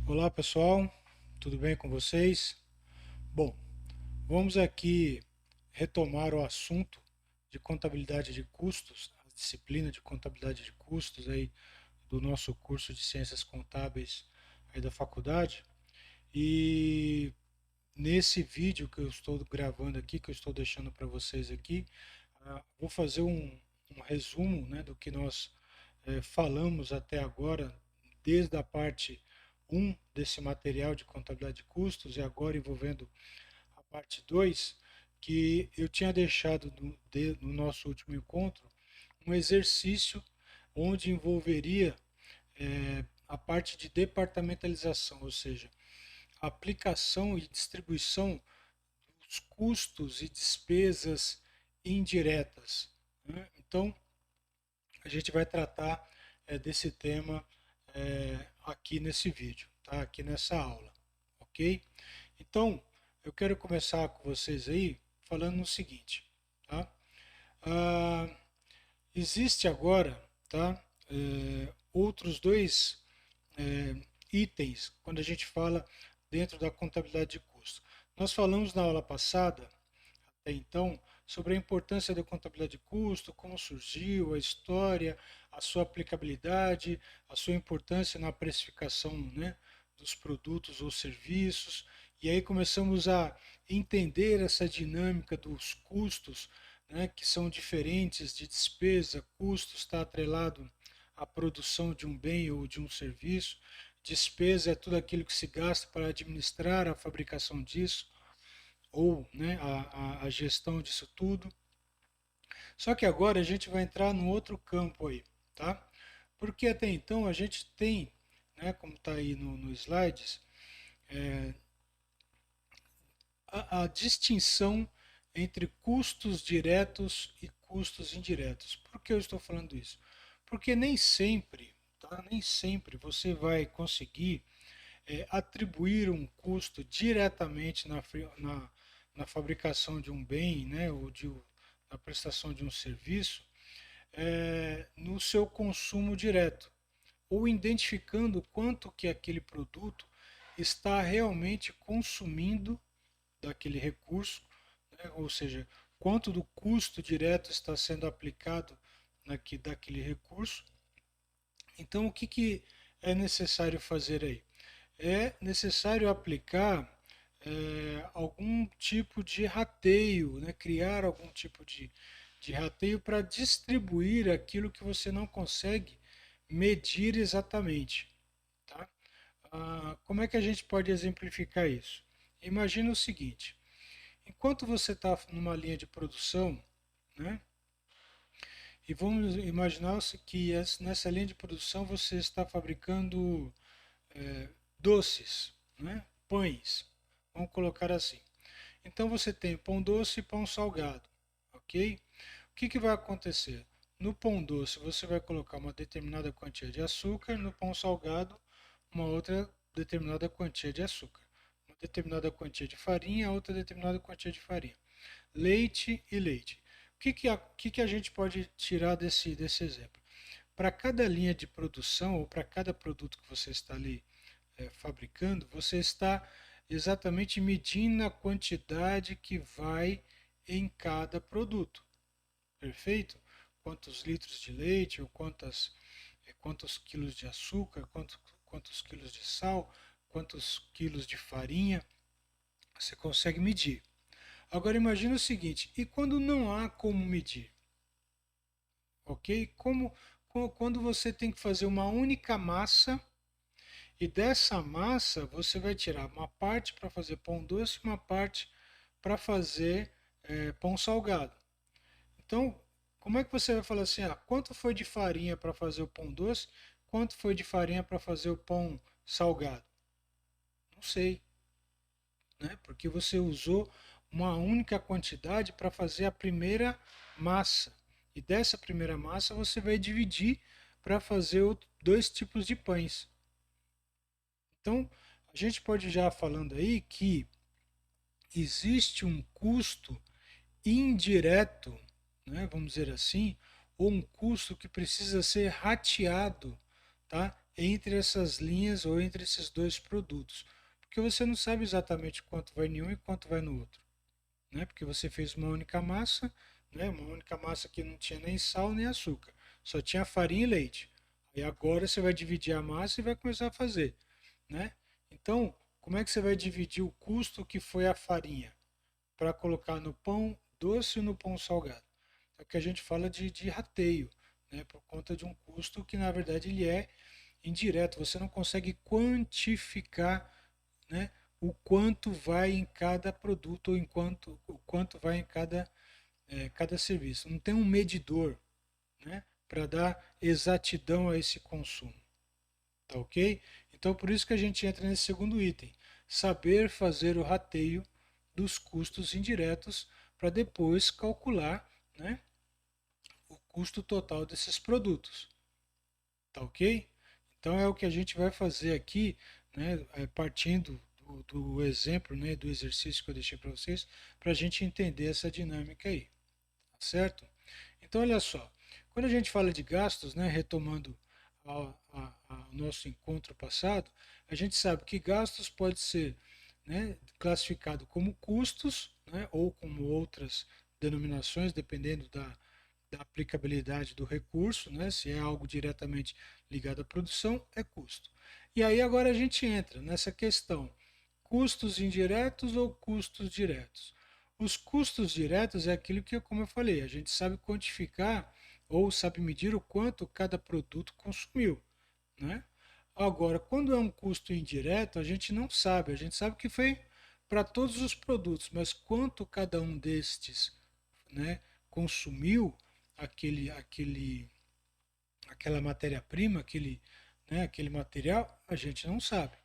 Olá pessoal, tudo bem com vocês? Bom, vamos aqui retomar o assunto de contabilidade de custos, a disciplina de contabilidade de custos aí do nosso curso de Ciências Contábeis aí da faculdade. E nesse vídeo que eu estou gravando aqui, que eu estou deixando para vocês aqui, vou fazer um resumo, né, do que nós falamos até agora, desde a parte um desse material de contabilidade de custos e agora envolvendo a parte 2 que eu tinha deixado no nosso último encontro um exercício onde envolveria a parte de departamentalização, ou seja, a aplicação e distribuição dos custos e despesas indiretas, né? Então, a gente vai tratar desse tema aqui nesse vídeo, tá? Aqui nessa aula, ok? Então, eu quero começar com vocês aí falando o seguinte, tá? Ah, existe agora, tá? Outros dois é, itens quando a gente fala dentro da contabilidade de custo. Nós falamos na aula passada até então sobre a importância da contabilidade de custo, como surgiu, a história, a sua aplicabilidade, a sua importância na precificação, né, dos produtos ou serviços. E aí começamos a entender essa dinâmica dos custos, né, que são diferentes de despesa. Custo está atrelado à produção de um bem ou de um serviço. Despesa é tudo aquilo que se gasta para administrar a fabricação disso ou, né, a gestão disso tudo. Só que agora a gente vai entrar num outro campo aí, tá? Porque até então a gente tem, né, como está aí no slides, a distinção entre custos diretos e custos indiretos. Por que eu estou falando isso? Porque nem sempre, tá? Nem sempre você vai conseguir atribuir um custo diretamente na fabricação de um bem, né, na prestação de um serviço, no seu consumo direto, ou identificando quanto que aquele produto está realmente consumindo daquele recurso, né, ou seja, quanto do custo direto está sendo aplicado daquele recurso. Então, o que é necessário fazer aí? É necessário aplicar algum tipo de rateio, né? Criar algum tipo de rateio para distribuir aquilo que você não consegue medir exatamente. Tá? Como é que a gente pode exemplificar isso? Imagina o seguinte: enquanto você está numa linha de produção, né? E vamos imaginar que nessa linha de produção você está fabricando doces, né? Pães. Vamos colocar assim. Então você tem pão doce e pão salgado, ok? O que vai acontecer? No pão doce você vai colocar uma determinada quantia de açúcar, no pão salgado uma outra determinada quantia de açúcar, uma determinada quantia de farinha, outra determinada quantia de farinha. Leite e leite. O que a gente pode tirar desse exemplo? Para cada linha de produção ou para cada produto que você está ali fabricando, você está exatamente medindo a quantidade que vai em cada produto. Perfeito? Quantos litros de leite, ou quantos quilos de açúcar, quantos quilos de sal, quantos quilos de farinha, você consegue medir. Agora imagine o seguinte, e quando não há como medir? Ok? Quando você tem que fazer uma única massa e dessa massa você vai tirar uma parte para fazer pão doce e uma parte para fazer pão salgado. Então, como é que você vai falar assim, quanto foi de farinha para fazer o pão doce, quanto foi de farinha para fazer o pão salgado? Não sei, né? Porque você usou uma única quantidade para fazer a primeira massa. E dessa primeira massa você vai dividir para fazer dois tipos de pães. Então, a gente pode já falando aí que existe um custo indireto, né, vamos dizer assim, ou um custo que precisa ser rateado, tá, entre essas linhas ou entre esses dois produtos, porque você não sabe exatamente quanto vai em um e quanto vai no outro, né? Porque você fez uma única massa, né? Uma única massa que não tinha nem sal nem açúcar, só tinha farinha e leite. E agora você vai dividir a massa e vai começar a fazer, né? Então, como é que você vai dividir o custo que foi a farinha para colocar no pão doce e no pão salgado? É o que a gente fala de rateio, né? Por conta de um custo que na verdade ele é indireto. Você não consegue quantificar, né, o quanto vai em cada produto ou o quanto vai em cada serviço. Não tem um medidor, né, para dar exatidão a esse consumo. Tá ok? Então por isso que a gente entra nesse segundo item. Saber fazer o rateio dos custos indiretos para depois calcular, né, o custo total desses produtos. Tá ok? Então é o que a gente vai fazer aqui, né, partindo do exemplo, né, do exercício que eu deixei para vocês, para a gente entender essa dinâmica aí, tá certo? Então olha só, quando a gente fala de gastos, né, retomando o nosso encontro passado, a gente sabe que gastos pode ser, né, classificado como custos, né, ou como outras denominações, dependendo da aplicabilidade do recurso, né? Se é algo diretamente ligado à produção, é custo. E aí agora a gente entra nessa questão: custos indiretos ou custos diretos? Os custos diretos é aquilo que, como eu falei, a gente sabe quantificar ou sabe medir o quanto cada produto consumiu, né? Agora, quando é um custo indireto, a gente não sabe. A gente sabe que foi para todos os produtos, mas quanto cada um destes, né, consumiu aquela matéria-prima, aquele material, a gente não sabe,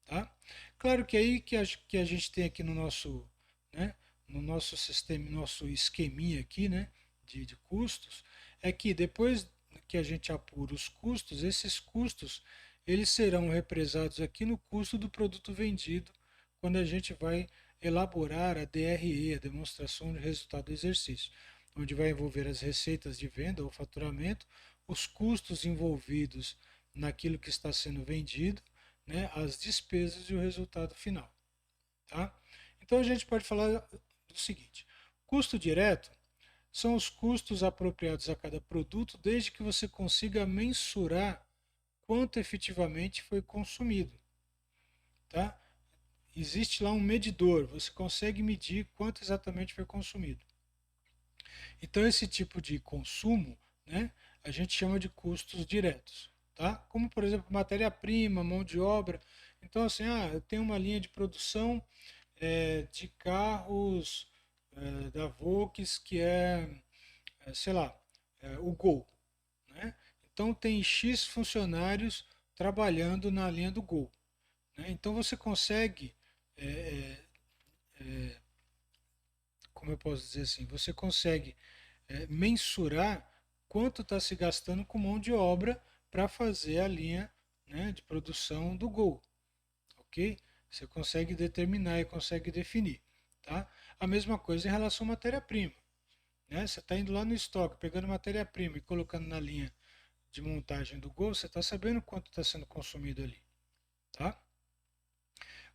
tá? Claro que aí que a gente tem aqui né, no nosso sistema, nosso esqueminha aqui, né, de custos, é que depois que a gente apura os custos, esses custos eles serão represados aqui no custo do produto vendido, quando a gente vai elaborar a DRE, a demonstração de resultado do exercício, onde vai envolver as receitas de venda ou faturamento, os custos envolvidos naquilo que está sendo vendido, né, as despesas e o resultado final. Tá? Então a gente pode falar do seguinte: custo direto são os custos apropriados a cada produto, desde que você consiga mensurar quanto efetivamente foi consumido. Tá? Existe lá um medidor, você consegue medir quanto exatamente foi consumido. Então esse tipo de consumo, né, a gente chama de custos diretos, tá? Como por exemplo matéria-prima, mão de obra. Então assim, eu tenho uma linha de produção de carros da Volks que sei lá, o Gol, né? Então tem X funcionários trabalhando na linha do Gol, né? Então você consegue, é, como eu posso dizer assim, você consegue mensurar quanto está se gastando com mão de obra para fazer a linha, né, de produção do Gol, ok? Você consegue determinar e consegue definir, tá? A mesma coisa em relação à matéria-prima, né? Você está indo lá no estoque, pegando matéria-prima e colocando na linha de montagem do Gol, você está sabendo quanto está sendo consumido ali, tá?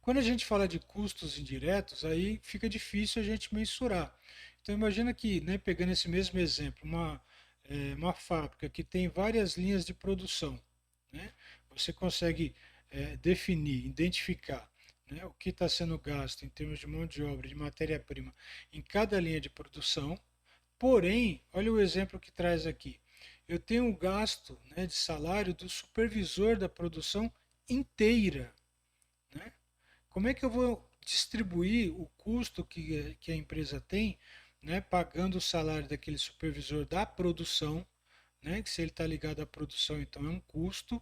Quando a gente fala de custos indiretos, aí fica difícil a gente mensurar. Então imagina que, né, pegando esse mesmo exemplo, uma fábrica que tem várias linhas de produção, né, você consegue definir, identificar, né, o que está sendo gasto em termos de mão de obra, de matéria-prima em cada linha de produção. Porém, olha o exemplo que traz aqui. Eu tenho o gasto, né, de salário do supervisor da produção inteira, né? Como é que eu vou distribuir o custo que a empresa tem, né, pagando o salário daquele supervisor da produção, né, que se ele está ligado à produção, então é um custo,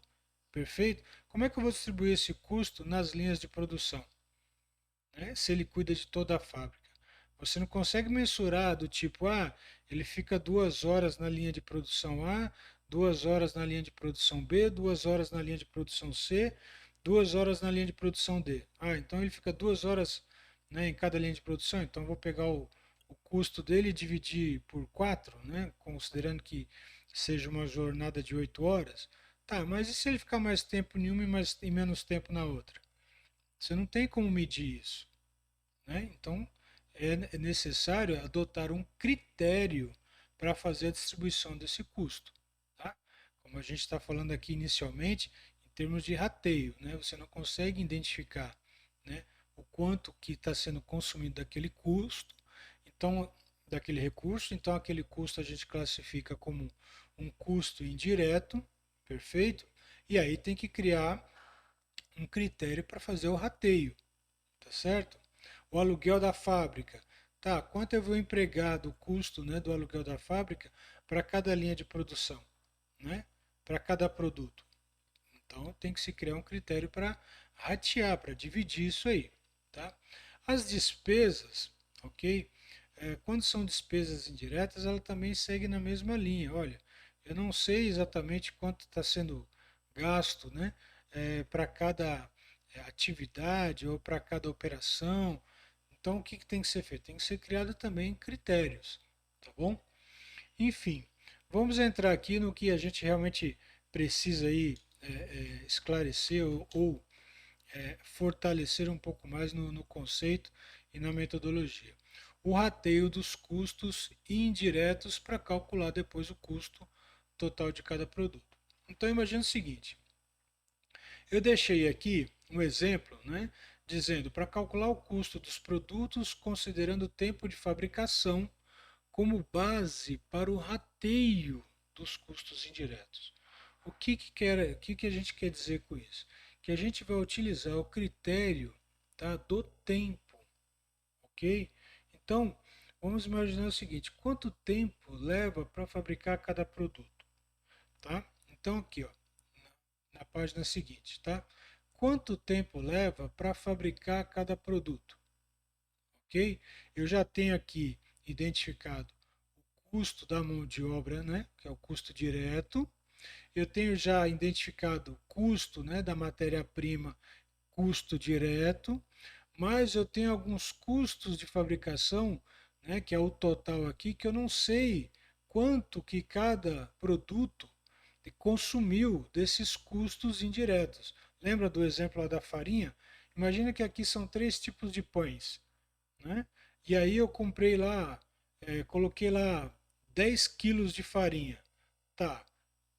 perfeito? Como é que eu vou distribuir esse custo nas linhas de produção, né, se ele cuida de toda a fábrica? Você não consegue mensurar do tipo, ele fica 2 horas na linha de produção A, 2 horas na linha de produção B, 2 horas na linha de produção C, 2 horas na linha de produção D. Então ele fica 2 horas, né, em cada linha de produção, então eu vou pegar o custo dele e dividir por 4, né, considerando que seja uma jornada de 8 horas. Tá, mas e se ele ficar mais tempo em uma e menos tempo na outra? Você não tem como medir isso, né? Então é necessário adotar um critério para fazer a distribuição desse custo, tá? Como a gente está falando aqui inicialmente, em termos de rateio, né? Você não consegue identificar, né, o quanto que está sendo consumido daquele custo, então daquele recurso, então aquele custo a gente classifica como um custo indireto, perfeito? E aí tem que criar um critério para fazer o rateio, tá certo? O aluguel da fábrica. Tá, quanto eu vou empregar do custo, né, do aluguel da fábrica para cada linha de produção, né? Para cada produto. Então tem que se criar um critério para ratear, para dividir isso aí, tá? As despesas, ok? Quando são despesas indiretas, ela também segue na mesma linha. Olha, eu não sei exatamente quanto está sendo gasto, né, para cada atividade ou para cada operação. Então, o que, que tem que ser feito? Tem que ser criado também critérios, tá bom? Enfim, vamos entrar aqui no que a gente realmente precisa aí esclarecer ou fortalecer um pouco mais no conceito e na metodologia. O rateio dos custos indiretos para calcular depois o custo total de cada produto. Então imagine o seguinte: eu deixei aqui um exemplo, né, dizendo para calcular o custo dos produtos considerando o tempo de fabricação como base para o rateio dos custos indiretos. O que a gente quer dizer com isso? Que a gente vai utilizar o critério, tá, do tempo, ok? Então, vamos imaginar o seguinte: quanto tempo leva para fabricar cada produto, tá? Então aqui, ó, na página seguinte, tá? Quanto tempo leva para fabricar cada produto, ok? Eu já tenho aqui identificado o custo da mão de obra, né? Que é o custo direto. Eu tenho já identificado o custo, né, da matéria-prima, custo direto, mas eu tenho alguns custos de fabricação, né, que é o total aqui, que eu não sei quanto que cada produto consumiu desses custos indiretos. Lembra do exemplo lá da farinha? Imagina que aqui são três tipos de pães, né? E aí eu comprei lá, coloquei lá 10 quilos de farinha. Tá,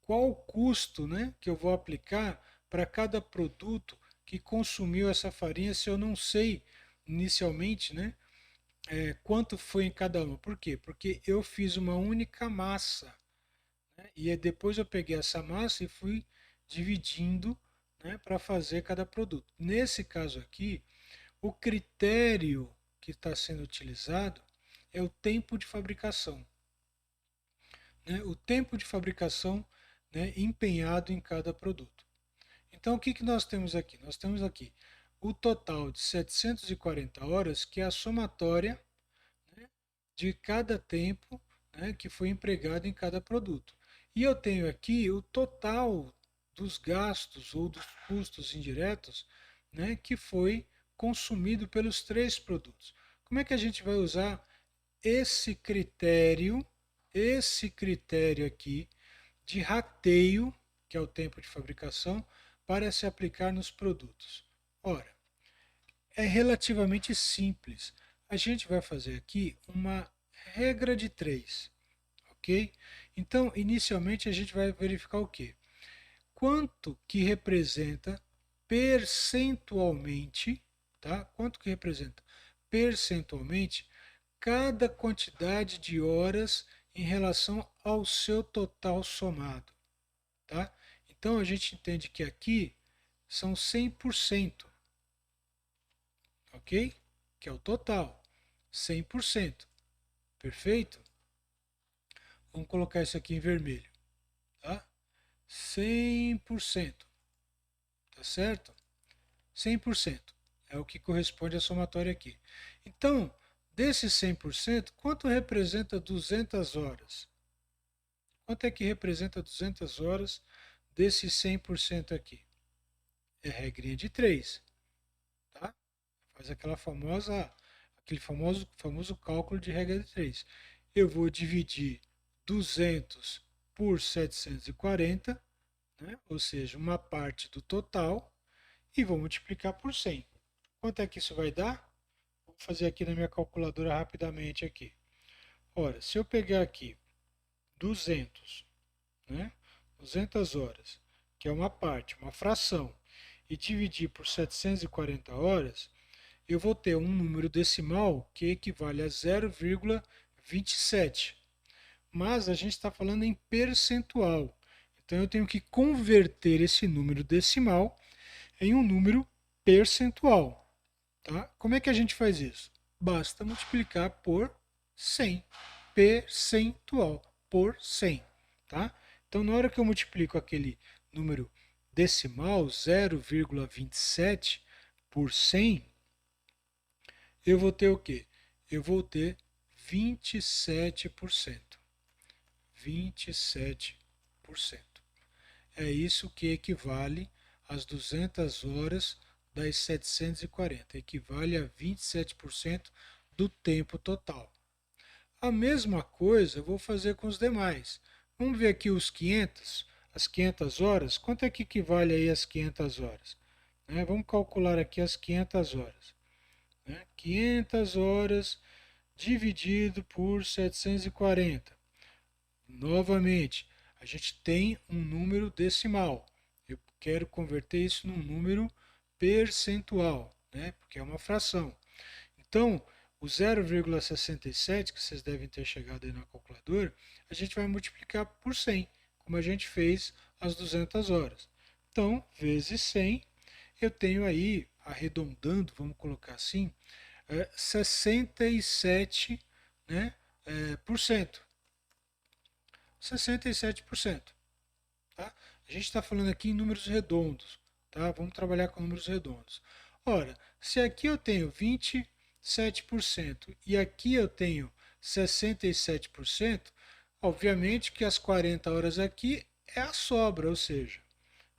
qual o custo, né, que eu vou aplicar para cada produto que consumiu essa farinha se eu não sei inicialmente, né, quanto foi em cada uma? Por quê? Porque eu fiz uma única massa, né, e depois eu peguei essa massa e fui dividindo, né, para fazer cada produto. Nesse caso aqui, o critério que está sendo utilizado é o tempo de fabricação, né, o tempo de fabricação, né, empenhado em cada produto. Então, o que, que nós temos aqui? Nós temos aqui o total de 740 horas, que é a somatória, né, de cada tempo, né, que foi empregado em cada produto. E eu tenho aqui o total dos gastos ou dos custos indiretos, né, que foi consumido pelos três produtos. Como é que a gente vai usar esse critério, esse critério aqui de rateio, que é o tempo de fabricação, para se aplicar nos produtos? Ora, é relativamente simples. A gente vai fazer aqui uma regra de três, ok? Então, inicialmente a gente vai verificar o quê? Quanto que representa percentualmente, tá? Quanto que representa percentualmente cada quantidade de horas em relação ao seu total somado, tá? Então a gente entende que aqui são 100%, ok? Que é o total, 100%, perfeito? Vamos colocar isso aqui em vermelho, tá? 100%, tá certo? 100% é o que corresponde à somatória aqui. Então, desses 100%, quanto representa 200 horas? Quanto é que representa 200 horas desses 100% aqui? É regrinha de 3, tá? Faz aquele famoso cálculo de regra de 3. Eu vou dividir 200 por 740, né? Ou seja, uma parte do total, e vou multiplicar por 100. Quanto é que isso vai dar? Vou fazer aqui na minha calculadora rapidamente aqui. Ora, se eu pegar aqui 200, né? 200 horas, que é uma parte, uma fração, e dividir por 740 horas, eu vou ter um número decimal que equivale a 0,27. Mas a gente está falando em percentual. Então eu tenho que converter esse número decimal em um número percentual. Tá? Como é que a gente faz isso? Basta multiplicar por 100. Percentual por 100. Tá? Então, na hora que eu multiplico aquele número decimal, 0,27 por 100, eu vou ter o quê? Eu vou ter 27%. 27%. É isso que equivale às 200 horas das 740. Equivale a 27% do tempo total. A mesma coisa eu vou fazer com os demais. Vamos ver aqui os 500, as 500 horas. Quanto é que equivale aí às 500 horas? Vamos calcular aqui as 500 horas. 500 horas dividido por 740. Novamente, a gente tem um número decimal. Eu quero converter isso num número percentual, né? Porque é uma fração. Então, o 0,67, que vocês devem ter chegado aí na calculadora, a gente vai multiplicar por 100, como a gente fez às 200 horas. Então, vezes 100, eu tenho aí, arredondando, vamos colocar assim, 67, né, por cento. 67%. Tá? A gente está falando aqui em números redondos. Tá? Vamos trabalhar com números redondos. Ora, se aqui eu tenho 27% e aqui eu tenho 67%, obviamente que as 40 horas aqui é a sobra, ou seja,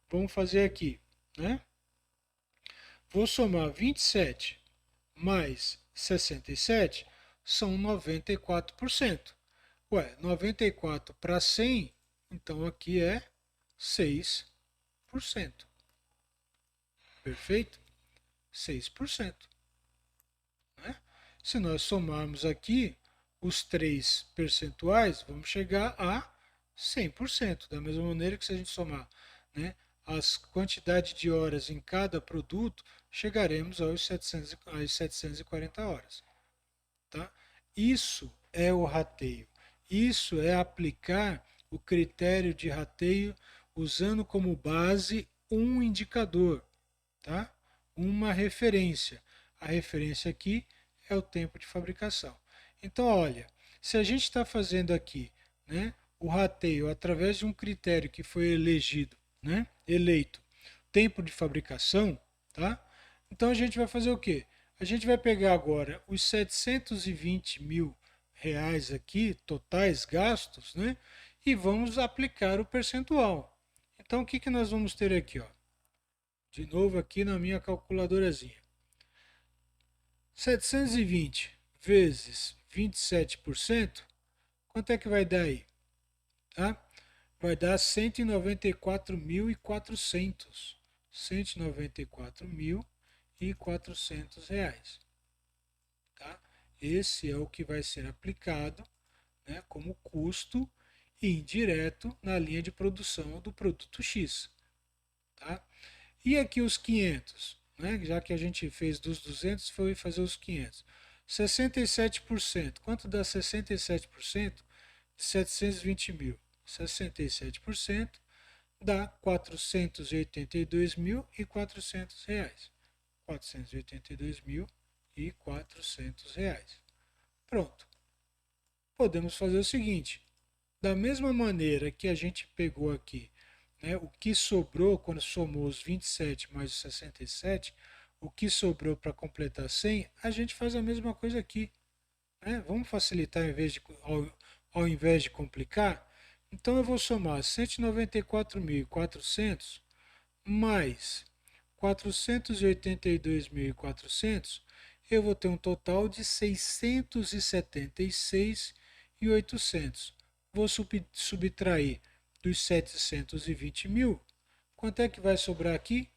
vamos fazer aqui, né? Vou somar 27 mais 67 são 94%. Ué, 94 para 100, então aqui é 6%. Perfeito? 6%. Né? Se nós somarmos aqui os três percentuais, vamos chegar a 100%. Da mesma maneira que se a gente somar, né, as quantidades de horas em cada produto, chegaremos às 740 horas. Tá? Isso é o rateio. Isso é aplicar o critério de rateio usando como base um indicador, tá? Uma referência. A referência aqui é o tempo de fabricação. Então, olha, se a gente está fazendo aqui, né, o rateio através de um critério que foi elegido, né, eleito, tempo de fabricação, tá? Então a gente vai fazer o quê? A gente vai pegar agora os 720 mil reais aqui, totais gastos, né? E vamos aplicar o percentual. Então o que, que nós vamos ter aqui? Ó? De novo aqui na minha calculadorazinha. 720 vezes 27%, quanto é que vai dar aí? Tá? Vai dar 194.400. 194.400 reais. Tá? Esse é o que vai ser aplicado, né, como custo indireto na linha de produção do produto X. Tá? E aqui os 500, né, já que a gente fez dos 200, foi fazer os 500. 67%. Quanto dá 67% de 720 mil? 67% dá 482.400 reais. 482.400 reais. Pronto. Podemos fazer o seguinte: da mesma maneira que a gente pegou aqui, né, o que sobrou quando somou os 27 mais os 67, o que sobrou para completar 100, a gente faz a mesma coisa aqui. Né? Vamos facilitar ao invés de complicar? Então eu vou somar 194.400 mais 482.400, eu vou ter um total de 676.800. Vou subtrair dos 720 mil, Quanto é que vai sobrar aqui?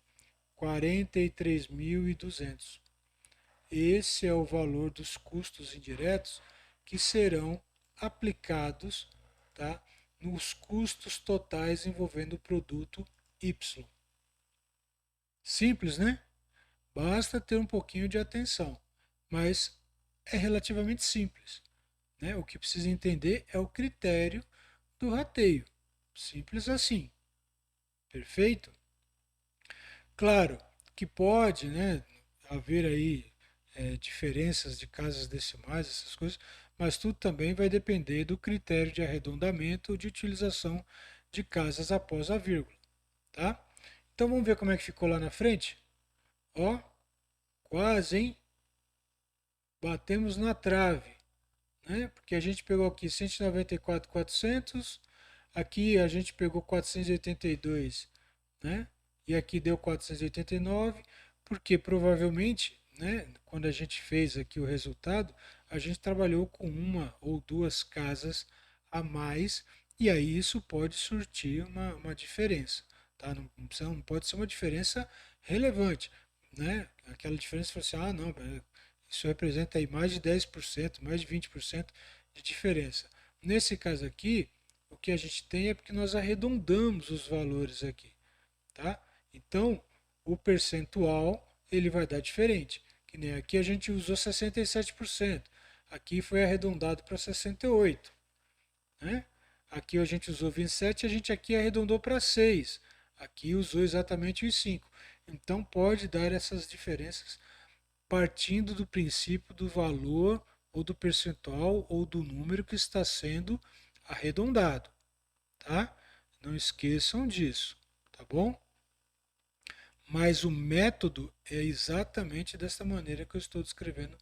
43.200. Esse é o valor dos custos indiretos que serão aplicados, tá, nos custos totais envolvendo o produto Y. Simples, né? Basta ter um pouquinho de atenção, mas é relativamente simples, né? O que precisa entender é o critério do rateio. Simples assim. Perfeito? Claro que pode, né, haver aí diferenças de casas decimais, essas coisas, mas tudo também vai depender do critério de arredondamento ou de utilização de casas após a vírgula, tá? Então vamos ver como é que ficou lá na frente? Ó, quase, hein? Batemos na trave, né? Porque a gente pegou aqui 194.400, aqui a gente pegou 482, né? E aqui deu 489, porque provavelmente, né, quando a gente fez aqui o resultado, a gente trabalhou com uma ou duas casas a mais, e aí isso pode surtir uma diferença, tá? Não pode ser uma diferença relevante, né? Aquela diferença que você, não, isso representa aí mais de 10%, mais de 20% de diferença. Nesse caso aqui, o que a gente tem é porque nós arredondamos os valores aqui, tá? Então, o percentual ele vai dar diferente. Que nem aqui a gente usou 67%. Aqui foi arredondado para 68%, né? Aqui a gente usou 27%, a gente aqui arredondou para 6%. Aqui usou exatamente os 5%. Então pode dar essas diferenças partindo do princípio do valor ou do percentual ou do número que está sendo arredondado, tá? Não esqueçam disso, tá bom? Mas o método é exatamente dessa maneira que eu estou descrevendo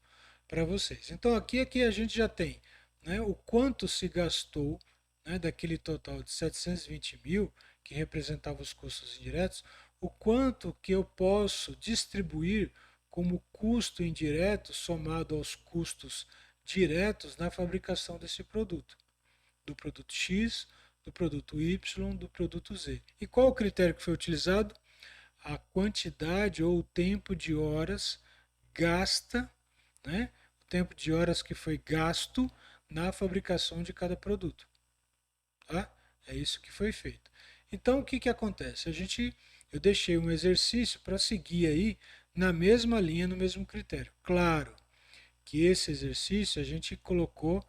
para vocês. Então aqui a gente já tem, né, o quanto se gastou, né, daquele total de 720 mil, que representava os custos indiretos, o quanto que eu posso distribuir como custo indireto somado aos custos diretos na fabricação desse produto, do produto X, do produto Y, do produto Z. E qual o critério que foi utilizado? A quantidade ou o tempo de horas gasta, né? O tempo de horas que foi gasto na fabricação de cada produto, tá? É isso que foi feito. Então o que que acontece? Eu deixei um exercício para seguir aí na mesma linha, no mesmo critério. Claro que esse exercício a gente colocou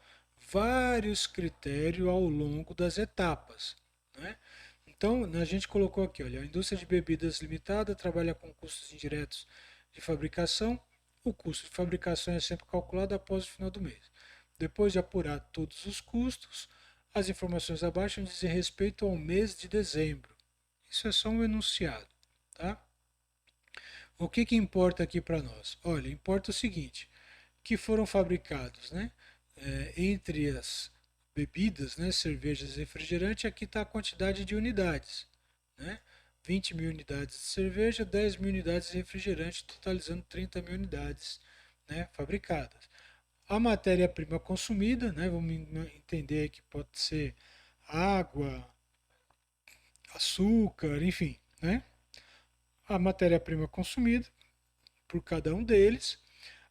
vários critérios ao longo das etapas, né? Então, a gente colocou aqui, olha, a indústria de bebidas limitada trabalha com custos indiretos de fabricação. O custo de fabricação é sempre calculado após o final do mês. Depois de apurar todos os custos, as informações abaixo dizem respeito ao mês de dezembro. Isso é só um enunciado, tá? O que que importa aqui para nós? Olha, importa o seguinte, que foram fabricados, né? Entre as bebidas, né, cervejas e refrigerante, aqui está a quantidade de unidades, né? 20 mil unidades de cerveja, 10 mil unidades de refrigerante, totalizando 30 mil unidades, né, fabricadas. A matéria-prima consumida, né, vamos entender que pode ser água, açúcar, enfim, né? A matéria-prima consumida por cada um deles,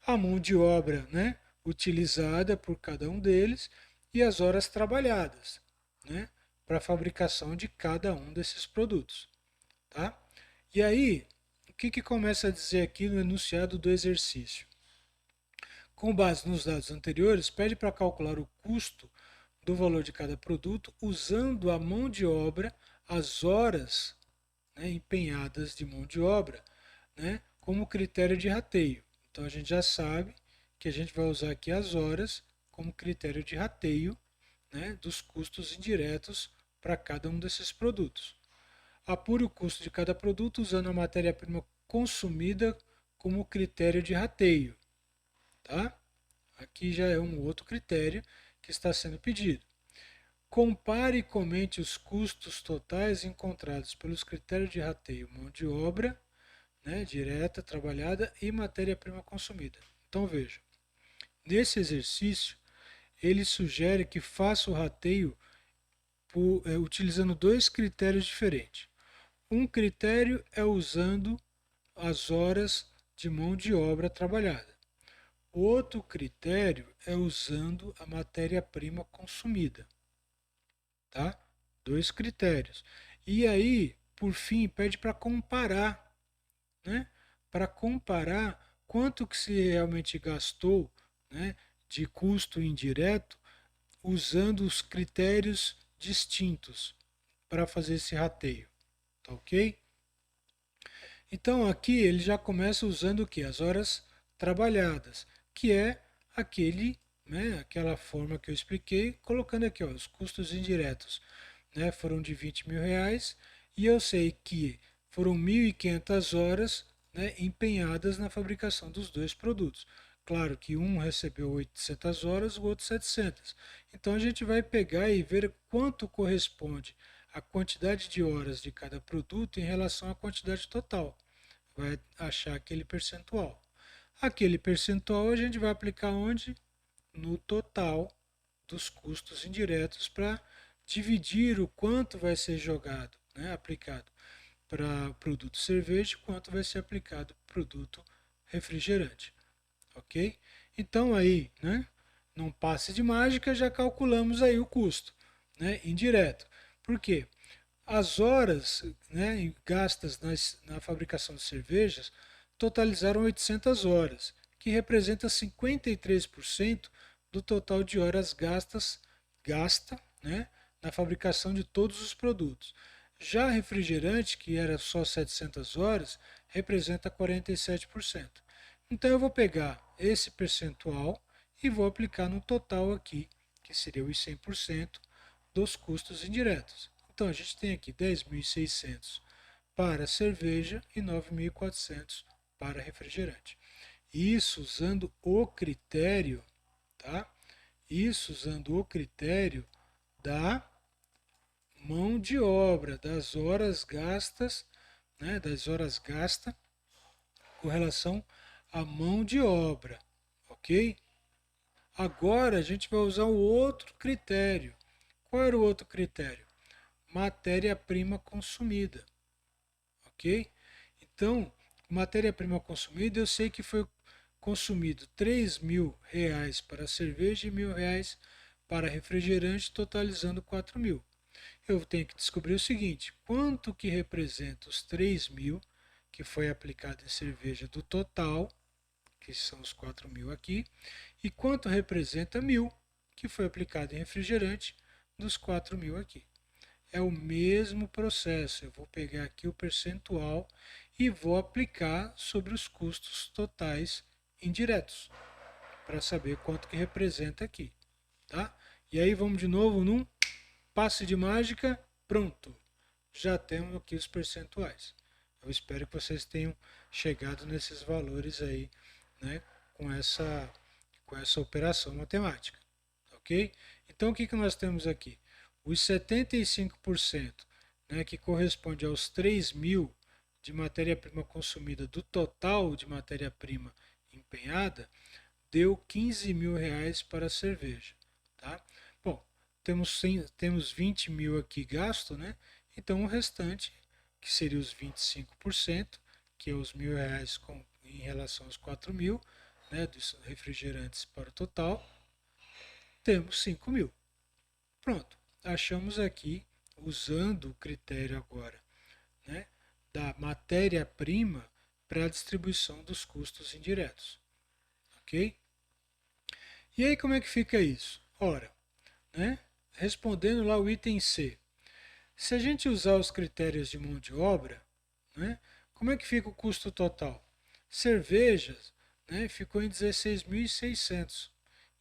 a mão de obra, né, utilizada por cada um deles e as horas trabalhadas, né, para a fabricação de cada um desses produtos, tá? E aí, o que que começa a dizer aqui no enunciado do exercício? Com base nos dados anteriores, pede para calcular o custo do valor de cada produto usando a mão de obra, as horas, né, empenhadas de mão de obra, né, como critério de rateio. Então a gente já sabe que a gente vai usar aqui as horas como critério de rateio, né, dos custos indiretos para cada um desses produtos. Apure o custo de cada produto usando a matéria-prima consumida como critério de rateio. Tá? Aqui já é um outro critério que está sendo pedido. Compare e comente os custos totais encontrados pelos critérios de rateio mão de obra, né, direta, trabalhada e matéria-prima consumida. Então veja, nesse exercício ele sugere que faça o rateio utilizando dois critérios diferentes. Um critério é usando as horas de mão de obra trabalhada. O outro critério é usando a matéria-prima consumida, tá? Dois critérios. E aí, por fim, pede para comparar, né? Para comparar quanto que se realmente gastou, né, de custo indireto usando os critérios distintos para fazer esse rateio, tá ok? Então aqui ele já começa usando o que? As horas trabalhadas, que é aquele, né, aquela forma que eu expliquei, colocando aqui ó, os custos indiretos, né, foram de R$ 20.000 e eu sei que foram 1.500 horas, né, empenhadas na fabricação dos dois produtos. Claro que um recebeu 800 horas, o outro 700. Então a gente vai pegar e ver quanto corresponde a quantidade de horas de cada produto em relação à quantidade total. Vai achar aquele percentual. Aquele percentual a gente vai aplicar onde? No total dos custos indiretos para dividir o quanto vai ser jogado, né, aplicado para produto cerveja e quanto vai ser aplicado para produto refrigerante, ok? Então aí, né, num passe de mágica já calculamos aí o custo, né, indireto. Por quê? As horas, né, gastas na fabricação de cervejas totalizaram 800 horas, que representa 53% do total de horas gasta, né, na fabricação de todos os produtos. Já refrigerante, que era só 700 horas, representa 47%. Então eu vou pegar esse percentual e vou aplicar no total aqui, que seria os 100% dos custos indiretos. Então a gente tem aqui 10.600 para cerveja e 9.400 para refrigerante. Isso usando o critério, tá? Isso usando o critério da mão de obra, das horas gastas, né, das horas gastas com relação à mão de obra, ok? Agora a gente vai usar o outro critério. Qual era o outro critério? Matéria-prima consumida, ok? Então, matéria-prima consumida, eu sei que foi consumido R$ 3.000 para cerveja e R$ 1.000 para refrigerante, totalizando 4.000. Eu tenho que descobrir o seguinte: quanto que representa os 3.000 que foi aplicado em cerveja do total, que são os 4.000 aqui, e quanto representa 1.000 que foi aplicado em refrigerante dos 4.000 aqui. É o mesmo processo. Eu vou pegar aqui o percentual e vou aplicar sobre os custos totais indiretos para saber quanto que representa aqui, tá? E aí vamos de novo num passe de mágica, pronto. Já temos aqui os percentuais. Eu espero que vocês tenham chegado nesses valores aí, né, com essa operação matemática, ok? Então o que que nós temos aqui? Os 75%, né, que corresponde aos 3.000 de matéria-prima consumida do total de matéria-prima empenhada, deu R$ 15.000 para a cerveja. Tá? Bom, temos 20.000 aqui gasto, né? Então o restante, que seria os 25%, que é os R$ 1.000 em relação aos 4.000, né, dos refrigerantes para o total, temos 5.000. Pronto, achamos aqui, usando o critério agora, né, da matéria-prima para a distribuição dos custos indiretos. Ok? E aí como é que fica isso? Ora, né, respondendo lá o item C, se a gente usar os critérios de mão de obra, né, como é que fica o custo total? Cervejas, né, ficou em 16.600,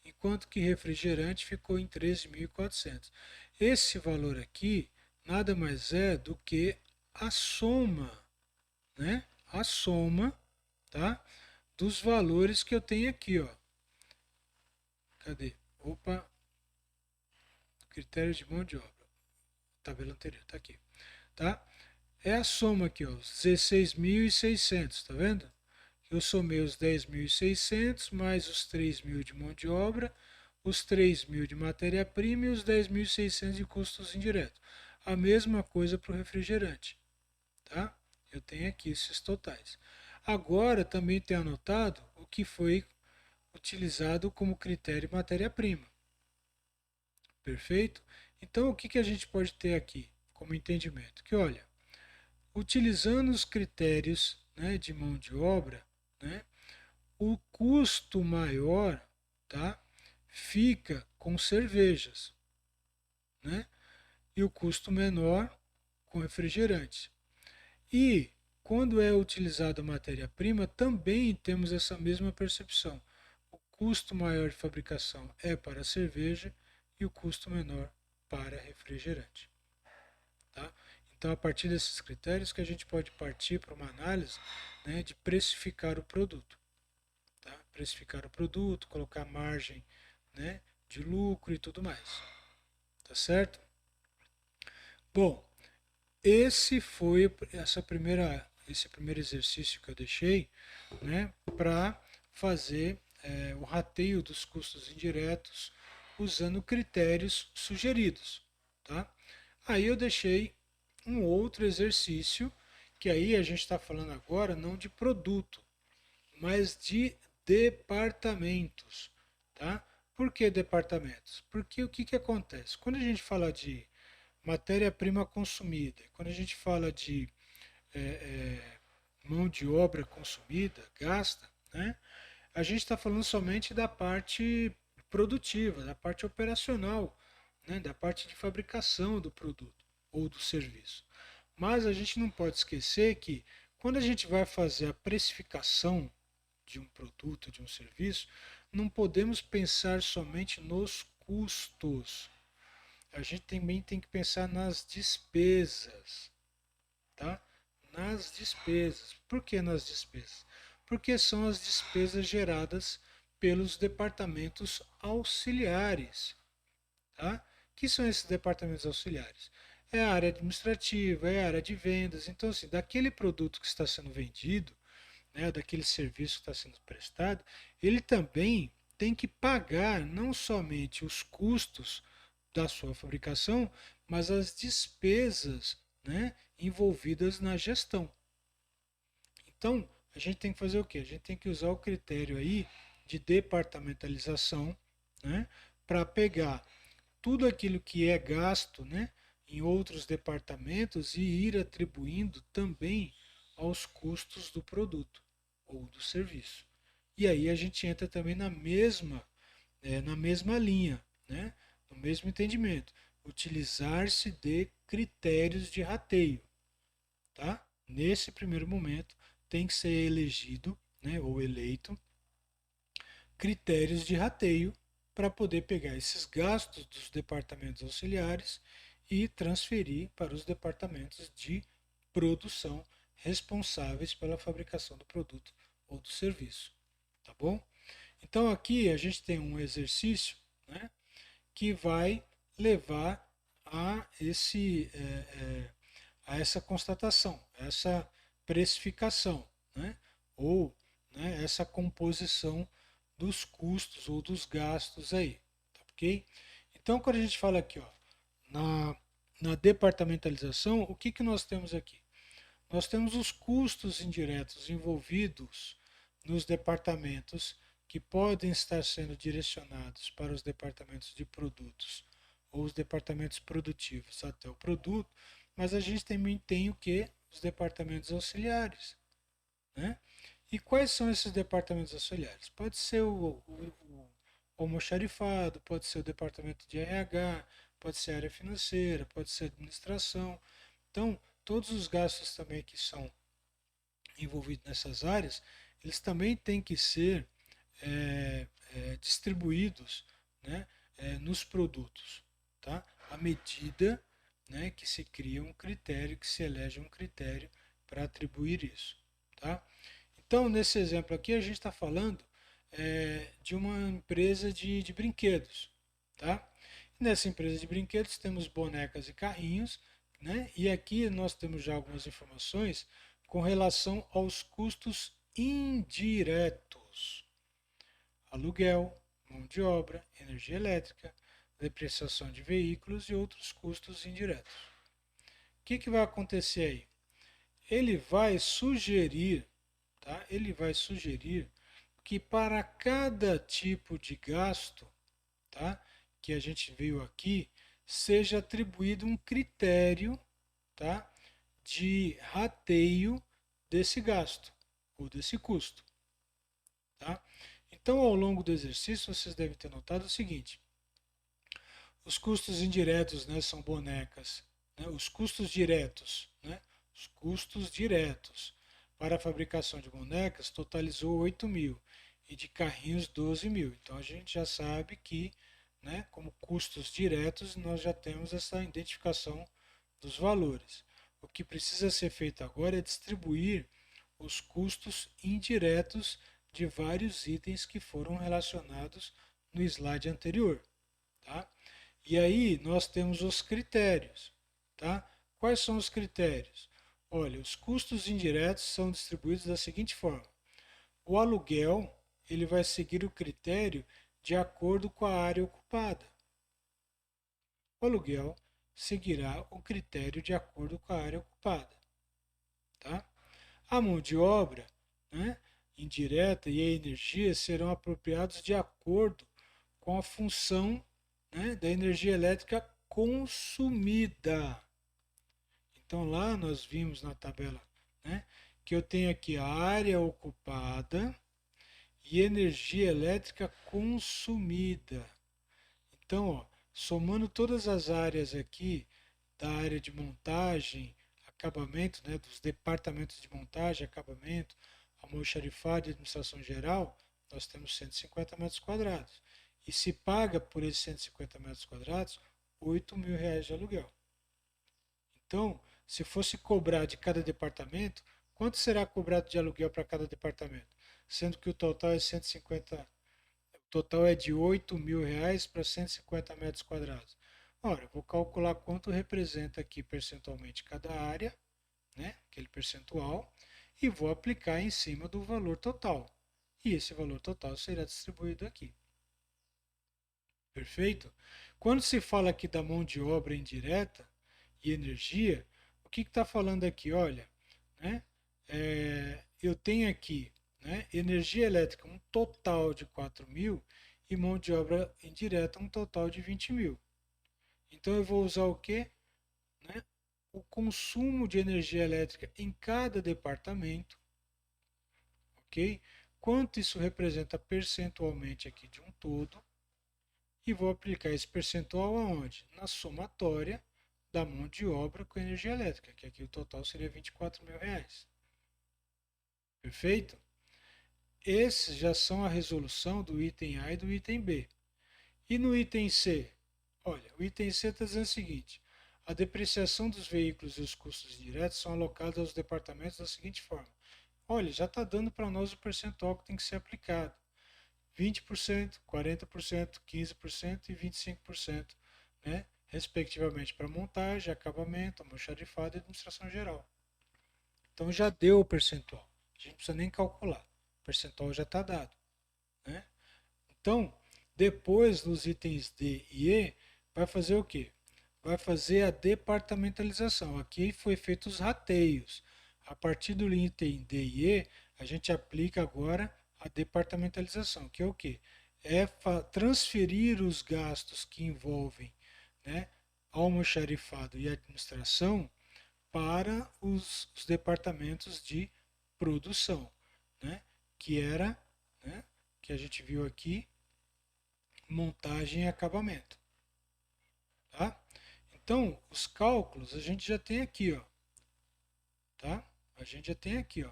enquanto que refrigerante ficou em 13.400. Esse valor aqui nada mais é do que a soma, né? A soma, tá? Dos valores que eu tenho aqui, ó. Cadê? Opa, critério de mão de obra. Tabela anterior, tá aqui, tá? É a soma aqui, ó, 16.600, tá vendo? Eu somei os 10.600 mais os 3.000 de mão de obra, os 3.000 de matéria-prima e os 10.600 de custos indiretos. A mesma coisa para o refrigerante. tá? Eu tenho aqui esses totais. Agora também tenho anotado o que foi utilizado como critério matéria-prima. Perfeito? Então, o que, que a gente pode ter aqui como entendimento? Que, olha, utilizando os critérios, né, de mão de obra, né, o custo maior, tá, fica com cervejas, né, e o custo menor com refrigerantes. E quando é utilizada a matéria-prima, também temos essa mesma percepção. O custo maior de fabricação é para a cerveja e o custo menor para refrigerante. Tá? Então, a partir desses critérios que a gente pode partir para uma análise, né, de precificar o produto. Tá? Precificar o produto, colocar margem, né, de lucro e tudo mais. Tá certo? Bom, esse primeiro exercício que eu deixei, né, para fazer o rateio dos custos indiretos usando critérios sugeridos. Tá? Aí eu deixei um outro exercício, que aí a gente está falando agora não de produto, mas de departamentos. Tá? Por que departamentos? Porque o que, que acontece? Quando a gente fala de matéria-prima consumida, quando a gente fala de é, é, mão de obra consumida, gasta, né? A gente está falando somente da parte produtiva, da parte operacional, né? Da parte de fabricação do produto ou do serviço. Mas a gente não pode esquecer que quando a gente vai fazer a precificação de um produto, de um serviço, não podemos pensar somente nos custos. A gente também tem que pensar nas despesas, tá? Nas despesas. Por que nas despesas? Porque são as despesas geradas pelos departamentos auxiliares, tá? Que são esses departamentos auxiliares? É a área administrativa, é a área de vendas. Então, assim, daquele produto que está sendo vendido, né, daquele serviço que está sendo prestado, ele também tem que pagar não somente os custos da sua fabricação, mas as despesas, né, envolvidas na gestão. Então, a gente tem que fazer o quê? A gente tem que usar o critério aí de departamentalização, né, para pegar tudo aquilo que é gasto, né, em outros departamentos e ir atribuindo também aos custos do produto ou do serviço. E aí a gente entra também na mesma linha, né, no mesmo entendimento, utilizar-se de critérios de rateio, tá? Nesse primeiro momento tem que ser elegido, né, ou eleito critérios de rateio para poder pegar esses gastos dos departamentos auxiliares e transferir para os departamentos de produção responsáveis pela fabricação do produto ou do serviço. Tá bom? Então aqui a gente tem um exercício, né, que vai levar a, a essa constatação, essa precificação, né, ou, né, essa composição dos custos ou dos gastos aí, tá ok? Então, quando a gente fala aqui, ó, na, na departamentalização, o que, que nós temos aqui? Nós temos os custos indiretos envolvidos nos departamentos que podem estar sendo direcionados para os departamentos de produtos ou os departamentos produtivos até o produto, mas a gente também tem o que? Os departamentos auxiliares, né? E quais são esses departamentos auxiliares? Pode ser o almoxarifado, pode ser o departamento de RH, pode ser a área financeira, pode ser a administração. Então, todos os gastos também que são envolvidos nessas áreas, eles também têm que ser distribuídos, né, nos produtos, tá? À medida, né, que se cria um critério, que se elege um critério para atribuir isso, tá? Então, nesse exemplo aqui, a gente está falando de uma empresa de brinquedos, tá? Nessa empresa de brinquedos temos bonecas e carrinhos, né? E aqui nós temos já algumas informações com relação aos custos indiretos: aluguel, mão de obra, energia elétrica, depreciação de veículos e outros custos indiretos. O que, que vai acontecer aí? ele vai sugerir, tá? Ele vai sugerir que para cada tipo de gasto, tá? Que a gente viu aqui, seja atribuído um critério, tá? De rateio desse gasto ou desse custo, tá? Então, ao longo do exercício, vocês devem ter notado o seguinte: os custos indiretos, né, são bonecas, né? Os custos diretos, né? Os custos diretos para a fabricação de bonecas totalizou 8 mil e de carrinhos 12 mil. Então a gente já sabe que, né, como custos diretos, nós já temos essa identificação dos valores. O que precisa ser feito agora é distribuir os custos indiretos de vários itens que foram relacionados no slide anterior, tá? E aí nós temos os critérios, tá? Quais são os critérios? Olha, os custos indiretos são distribuídos da seguinte forma: o aluguel, ele vai seguir o critério de acordo com a área ocupada. O aluguel seguirá o critério de acordo com a área ocupada, tá? A mão de obra, né, indireta e a energia serão apropriados de acordo com a função, né, da energia elétrica consumida. Então lá nós vimos na tabela, né, que eu tenho aqui a área ocupada e energia elétrica consumida. Então, ó, somando todas as áreas aqui da área de montagem, acabamento, né, dos departamentos de montagem, acabamento, almoxarifado e administração geral, nós temos 150 metros quadrados. E se paga por esses 150 metros quadrados 8 mil reais de aluguel. Então, se fosse cobrar de cada departamento, quanto será cobrado de aluguel para cada departamento? Sendo que o total é 150, o total é de 8 mil reais para 150 metros quadrados. Ora, vou calcular quanto representa aqui percentualmente cada área, né? Aquele percentual, e vou aplicar em cima do valor total. E esse valor total será distribuído aqui. Perfeito? Quando se fala aqui da mão de obra indireta e energia, o que está falando aqui? Olha, né? Eu tenho aqui, né, energia elétrica um total de 4 mil e mão de obra indireta um total de 20 mil. Então eu vou usar o quê? Né? O consumo de energia elétrica em cada departamento, ok? Quanto isso representa percentualmente aqui de um todo, e vou aplicar esse percentual aonde? Na somatória da mão de obra com energia elétrica, que aqui o total seria 24 mil reais. Perfeito? Esses já são a resolução do item A e do item B. E no item C? Olha, o item C está dizendo o seguinte: a depreciação dos veículos e os custos diretos são alocados aos departamentos da seguinte forma. Olha, já está dando para nós o percentual que tem que ser aplicado: 20%, 40%, 15% e 25%, né? Respectivamente para montagem, acabamento, almoxarifado e administração geral. Então já deu o percentual. A gente não precisa nem calcular. O percentual já está dado, né? Então, depois nos itens D e E, vai fazer o quê? Vai fazer a departamentalização. Aqui foi feito os rateios. A partir do item D e E, a gente aplica agora a departamentalização, que é o quê? É transferir os gastos que envolvem, né, almoxarifado e administração para os departamentos de produção, né, que era, né, que a gente viu aqui, montagem e acabamento, tá? Então, os cálculos a gente já tem aqui, ó, tá? A gente já tem aqui, ó,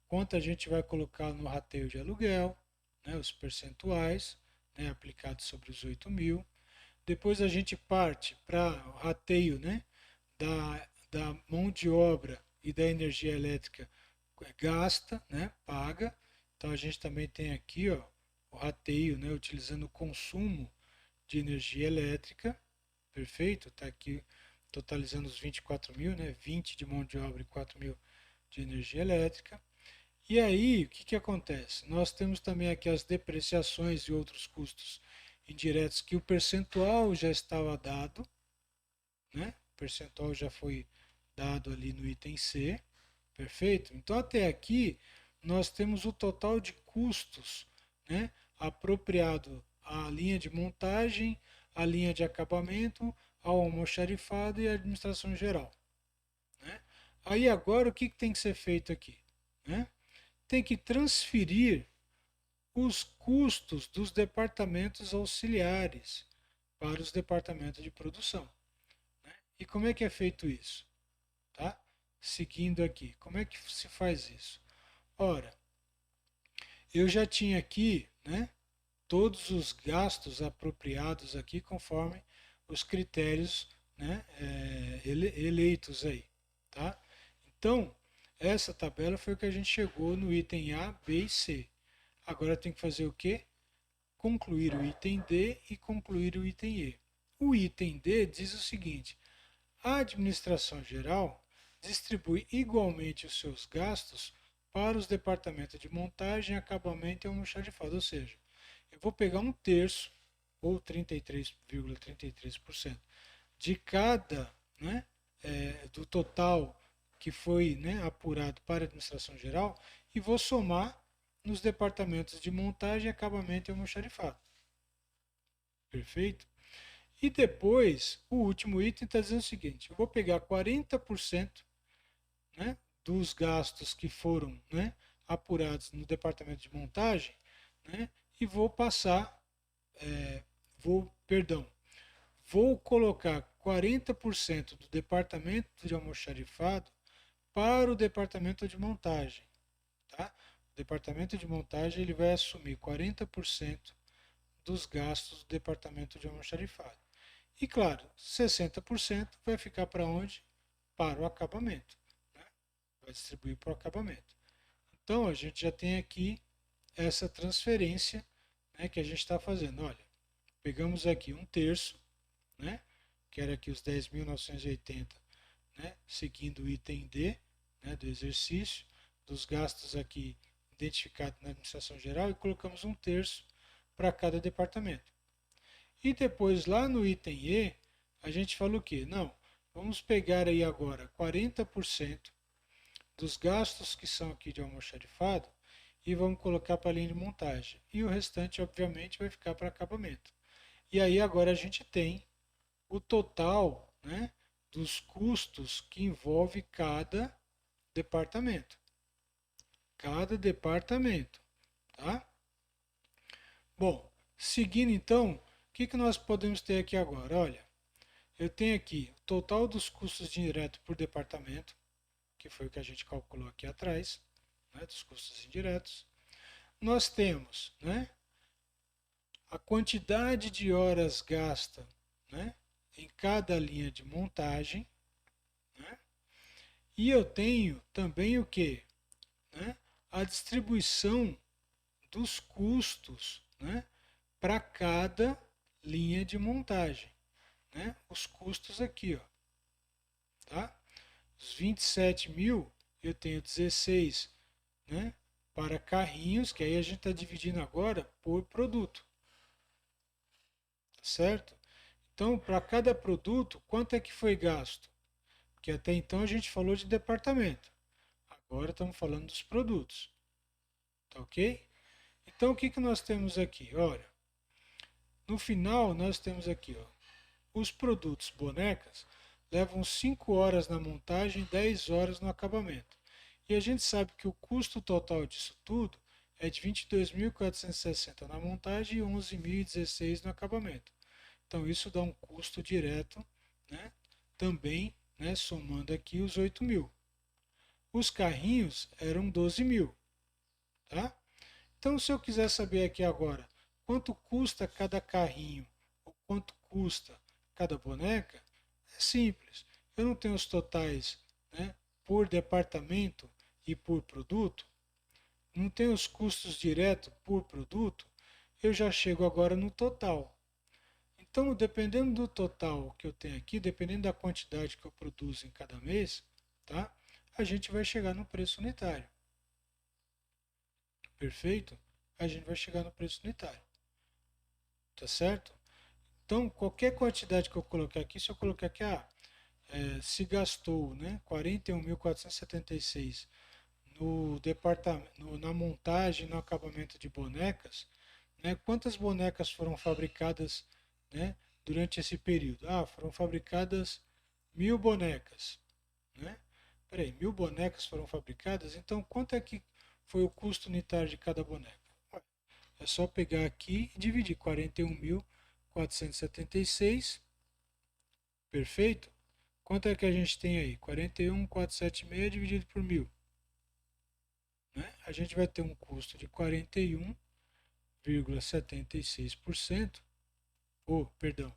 quanto a gente vai colocar no rateio de aluguel, né, os percentuais, né, aplicados sobre os 8 mil. Depois a gente parte para o rateio, né, da mão de obra e da energia elétrica gasta, né, paga. Então a gente também tem aqui, ó, o rateio, né, utilizando o consumo de energia elétrica, perfeito? Está aqui totalizando os 24 mil, né? 20 de mão de obra e 4 mil de energia elétrica. E aí, o que, que acontece? Nós temos também aqui as depreciações e outros custos indiretos que o percentual já estava dado, né? O percentual já foi dado ali no item C. Perfeito? Então, até aqui, nós temos o total de custos, né, apropriado à linha de montagem, à linha de acabamento, ao almoxarifado e à administração geral. Né? Aí agora o que tem que ser feito aqui? Né? Tem que transferir os custos dos departamentos auxiliares para os departamentos de produção. Né? E como é que é feito isso? Tá? Seguindo aqui, como é que se faz isso? Ora, eu já tinha aqui, né, todos os gastos apropriados aqui conforme os critérios, né, eleitos aí, tá? Então, essa tabela foi o que a gente chegou no item A, B e C. Agora tem que fazer o quê? Concluir o item D e concluir o item E. O item D diz o seguinte: a administração geral distribui igualmente os seus gastos para os departamentos de montagem, acabamento e almoxarifado, ou seja, eu vou pegar um terço, ou 33,33% de cada, né, do total que foi, né, apurado para a administração geral e vou somar nos departamentos de montagem, acabamento e almoxarifado. Perfeito? E depois, o último item está dizendo o seguinte: eu vou pegar 40%, né, dos gastos que foram, né, apurados no departamento de montagem, né, e vou passar, perdão, vou colocar 40% do departamento de almoxarifado para o departamento de montagem. Tá? O departamento de montagem ele vai assumir 40% dos gastos do departamento de almoxarifado. E claro, 60% vai ficar para onde? Para o acabamento. Né? Vai distribuir para o acabamento. Então a gente já tem aqui essa transferência, né, que a gente está fazendo. Olha, pegamos aqui um terço, né, que era aqui os 10.980, né, seguindo o item D, né, do exercício, dos gastos aqui identificados na administração geral, e colocamos um terço para cada departamento. E depois lá no item E, a gente fala o quê? Não, vamos pegar aí agora 40% dos gastos que são aqui de almoxarifado e vamos colocar para a linha de montagem. E o restante, obviamente, vai ficar para acabamento. E aí agora a gente tem o total, né, dos custos que envolve cada departamento. Cada departamento, tá? Bom, seguindo então, o que nós podemos ter aqui agora? Olha, eu tenho aqui o total dos custos diretos por departamento, que foi o que a gente calculou aqui atrás, né, dos custos indiretos. Nós temos, né, a quantidade de horas gasta, né, em cada linha de montagem, né, e eu tenho também o que? Né, a distribuição dos custos, né, para cada linha de montagem. Né, os custos aqui, ó, tá? Os 27 mil, eu tenho 16, né, para carrinhos, que aí a gente está dividindo agora por produto, certo? Então, para cada produto, quanto é que foi gasto? Porque até então a gente falou de departamento. Agora estamos falando dos produtos. Tá ok? Então, o que nós temos aqui? Olha, no final nós temos aqui, ó, os produtos bonecas levam 5 horas na montagem e 10 horas no acabamento. E a gente sabe que o custo total disso tudo é de 22.460 na montagem e 11.016 no acabamento. Então isso dá um custo direto, né, também, né, somando aqui os 8.000. Os carrinhos eram 12.000. Tá? Então se eu quiser saber aqui agora quanto custa cada carrinho ou quanto custa cada boneca, é simples. Eu não tenho os totais, né, por departamento e por produto, não tenho os custos diretos por produto, eu já chego agora no total. Então, dependendo do total que eu tenho aqui, dependendo da quantidade que eu produzo em cada mês, tá? A gente vai chegar no preço unitário. Perfeito? A gente vai chegar no preço unitário. Tá certo? Então, qualquer quantidade que eu colocar aqui, se eu colocar aqui, se gastou, né, 41.476 no departamento, na montagem, no acabamento de bonecas, né, quantas bonecas foram fabricadas, né, durante esse período? Ah, foram fabricadas 1.000 bonecas, né? Peraí, 1.000 bonecas foram fabricadas, então quanto é que foi o custo unitário de cada boneca? É só pegar aqui e dividir 41.476, perfeito? Quanto é que a gente tem aí? 41.476 dividido por 1.000, né? A gente vai ter um custo de 41,76%, ou, perdão,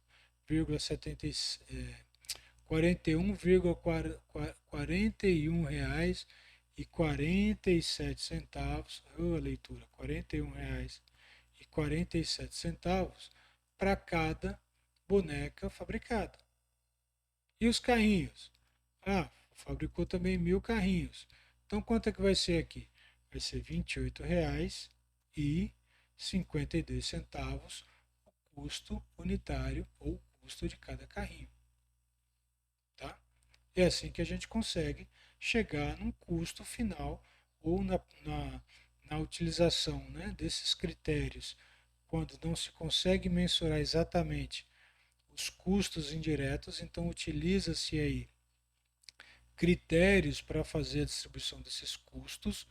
41 reais e 47 centavos, oh, a leitura, 41 reais e 47 centavos para cada boneca fabricada. E os carrinhos? Ah, fabricou também 1.000 carrinhos. Então quanto é que vai ser aqui? Vai ser R$ 28,52 o custo unitário ou custo de cada carrinho. Tá? É assim que a gente consegue chegar num custo final ou na utilização, né, desses critérios, quando não se consegue mensurar exatamente os custos indiretos, então utiliza-se aí critérios para fazer a distribuição desses custos,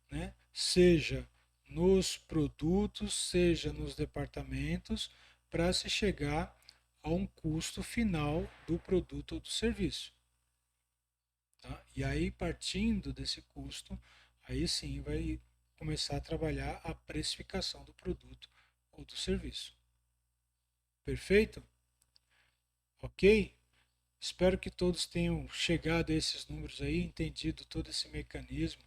né, seja nos produtos, seja nos departamentos, para se chegar a um custo final do produto ou do serviço. Tá? E aí, partindo desse custo, aí sim vai começar a trabalhar a precificação do produto ou do serviço. Perfeito? Ok? Espero que todos tenham chegado a esses números aí, entendido todo esse mecanismo,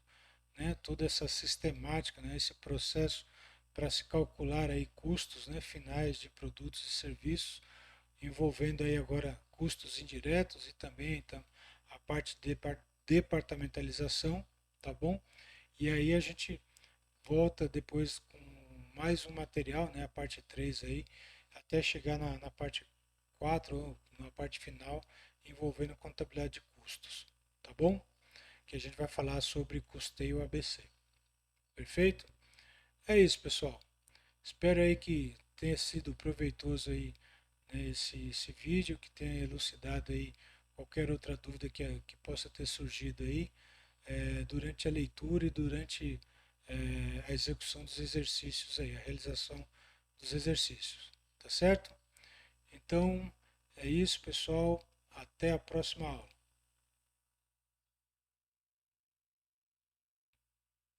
né, toda essa sistemática, né, esse processo para se calcular aí custos, né, finais de produtos e serviços, envolvendo aí agora custos indiretos e também então, a parte de departamentalização, tá bom? E aí a gente volta depois com mais um material, né, a parte 3 aí, até chegar na parte 4 ou na parte final, envolvendo contabilidade de custos, tá bom? Que a gente vai falar sobre custeio ABC. Perfeito? É isso, pessoal. Espero aí que tenha sido proveitoso aí, né, esse vídeo, que tenha elucidado aí qualquer outra dúvida que possa ter surgido aí durante a leitura e durante a execução dos exercícios aí, a realização dos exercícios. Tá certo? Então, é isso, pessoal. Até a próxima aula.